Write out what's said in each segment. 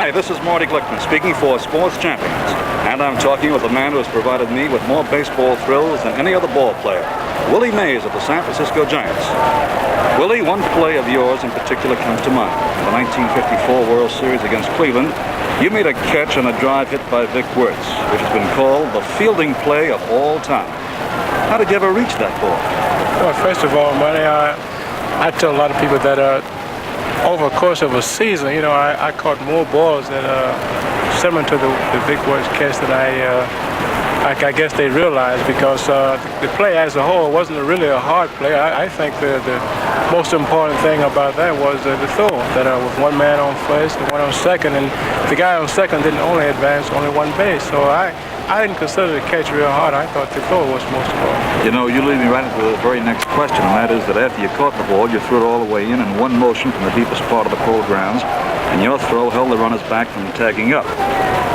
Hi, this is Marty Glickman speaking for Sports Champions, and I'm talking with a man who has provided me with more baseball thrills than any other ball player, Willie Mays of the San Francisco Giants. Willie, one play of yours in particular comes to mind. In the 1954 World Series against Cleveland, you made a catch on a drive hit by Vic Wertz, which has been called the fielding play of all time. How did you ever reach that ball? Well, first of all, Marty, I tell a lot of people that over the course of a season, you know, I caught more balls that similar to the Vic Wertz catch that I guess they realized, because the play as a whole wasn't really a hard play. I think the most important thing about that was the throw, that with one man on first and one on second, and the guy on second didn't only advance only one base. So I didn't consider the catch real hard. I thought the throw was most important. You know, you lead me right into the very next question, and that is that after you caught the ball, you threw it all the way in one motion from the deepest part of the pole grounds, and your throw held the runners back from tagging up.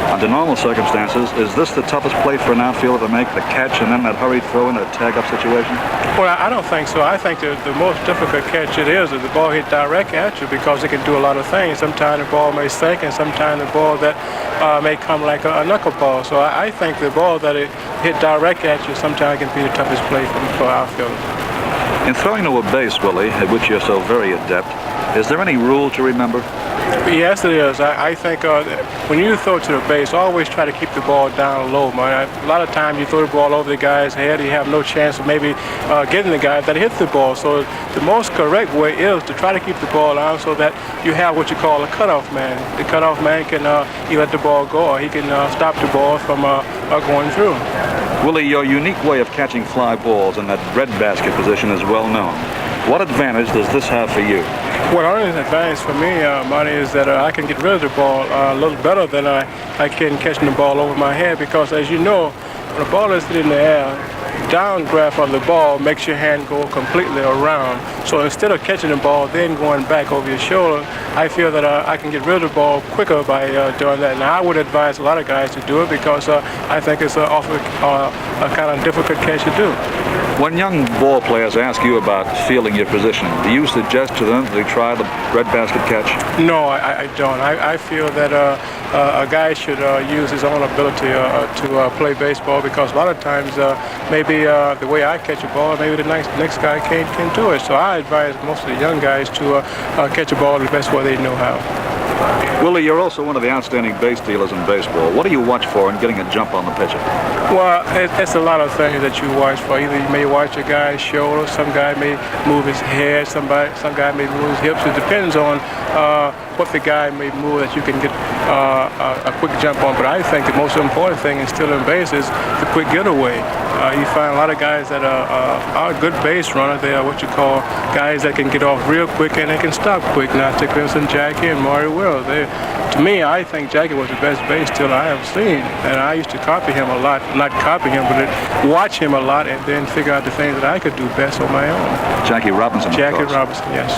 Under normal circumstances, is this the toughest play for an outfielder to make, the catch and then that hurried throw in a tag-up situation? Well, I don't think so. I think the most difficult catch it is the ball hit direct at you, because it can do a lot of things. Sometimes the ball may sink, and sometimes the ball that may come like a knuckleball. So I think the ball that it hit direct at you sometimes can be the toughest play for outfielders. In throwing to a base, Willie, at which you're so very adept, is there any rule to remember? Yes, it is. I think when you throw to the base, always try to keep the ball down low, man. A lot of times you throw the ball over the guy's head, you have no chance of maybe getting the guy that hit the ball. So the most correct way is to try to keep the ball down so that you have what you call a cutoff man. The cutoff man can he let the ball go, or he can stop the ball from going through. Willie, your unique way of catching fly balls in that breadbasket position is well known. What advantage does this have for you? Well, the only advantage for me, Marty, is that I can get rid of the ball a little better than I can catching the ball over my head, because, as you know, when the ball is in the air, downdraft of the ball makes your hand go completely around. So instead of catching the ball then going back over your shoulder, I feel that I can get rid of the ball quicker by doing that. Now, I would advise a lot of guys to do it, because I think it's a kind of difficult catch to do. When young ball players ask you about fielding your position, do you suggest to them that they try the breadbasket catch? No, I don't. I feel that a guy should use his own ability to play baseball, because a lot of times maybe the way I catch a ball, maybe the next guy can't do it. So I advise most of the young guys to catch a ball the best way they know how. Willie, you're also one of the outstanding base stealers in baseball. What do you watch for in getting a jump on the pitcher? Well, it's a lot of things that you watch for. Either you may watch a guy's shoulder, some guy may move his head, some guy may move his hips. It depends on what the guy may move that you can get a quick jump on. But I think the most important thing in stealing base is the quick getaway. You find a lot of guys that are good base runners. They are what you call guys that can get off real quick and they can stop quick. Now, take for instance Jackie and Marty Wills. To me, I think Jackie was the best base stealer I have seen, and I used to copy him a lot. Not copy him, but watch him a lot, and then figure out the things that I could do best on my own. Jackie Robinson, of Jackie course. Robinson, yes.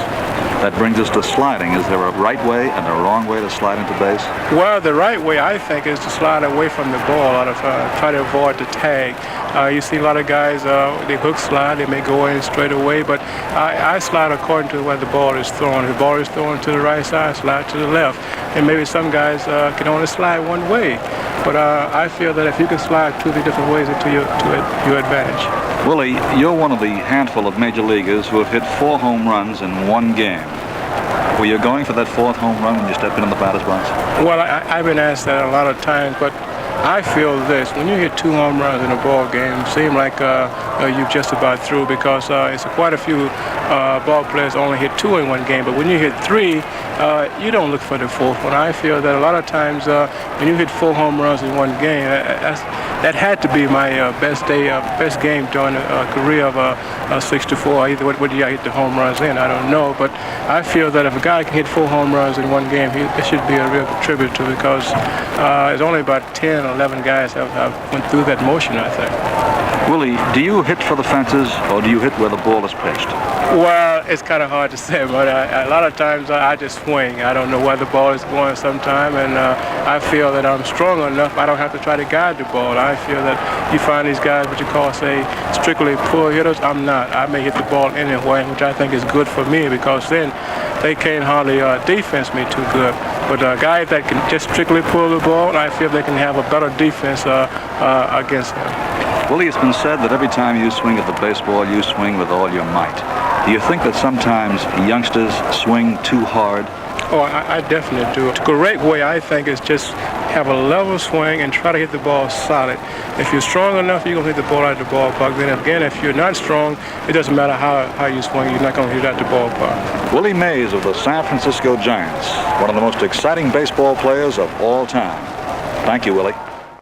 That brings us to sliding. Is there a right way and a wrong way to slide into base? Well, the right way, I think, is to slide away from the ball, try to avoid the tag. You see a lot of guys, they hook slide, they may go in straight away, but I slide according to where the ball is thrown. If the ball is thrown to the right side, I slide to the left. And maybe some guys can only slide one way. But I feel that if you can slide 2 or 3 different ways to your advantage. Willie, you're one of the handful of major leaguers who have hit 4 home runs in one game. Were you going for that 4th home run when you stepped into the batter's box? Well, I've been asked that a lot of times, but I feel this: when you hit 2 home runs in a ball game, it seems like you're just about through, because it's quite a few ball players only hit 2 in one game. But when you hit 3, you don't look for the 4th one. I feel that a lot of times when you hit 4 home runs in one game, that had to be my best game during a career of 64. Either what year I hit the home runs in, I don't know. But I feel that if a guy can hit 4 home runs in one game, it should be a real contributor, because it's only about 10 or 11 guys have went through that motion, I think. Willie, do you hit for the fences, or do you hit where the ball is pitched? Well, it's kind of hard to say, but a lot of times I just swing. I don't know where the ball is going sometime, and I feel that I'm strong enough. I don't have to try to guide the ball. I feel that you find these guys, what you call, say, strictly pull hitters. I'm not. I may hit the ball anywhere, which I think is good for me, because then they can't hardly defense me too good. But guys that can just strictly pull the ball, I feel they can have a better defense against them. Willie, it's been said that every time you swing at the baseball, you swing with all your might. Do you think that sometimes youngsters swing too hard? Oh, I definitely do. The correct way, I think, is just have a level swing and try to hit the ball solid. If you're strong enough, you're going to hit the ball out of the ballpark. Then again, if you're not strong, it doesn't matter how you swing, you're not going to hit it out the ballpark. Willie Mays of the San Francisco Giants, one of the most exciting baseball players of all time. Thank you, Willie.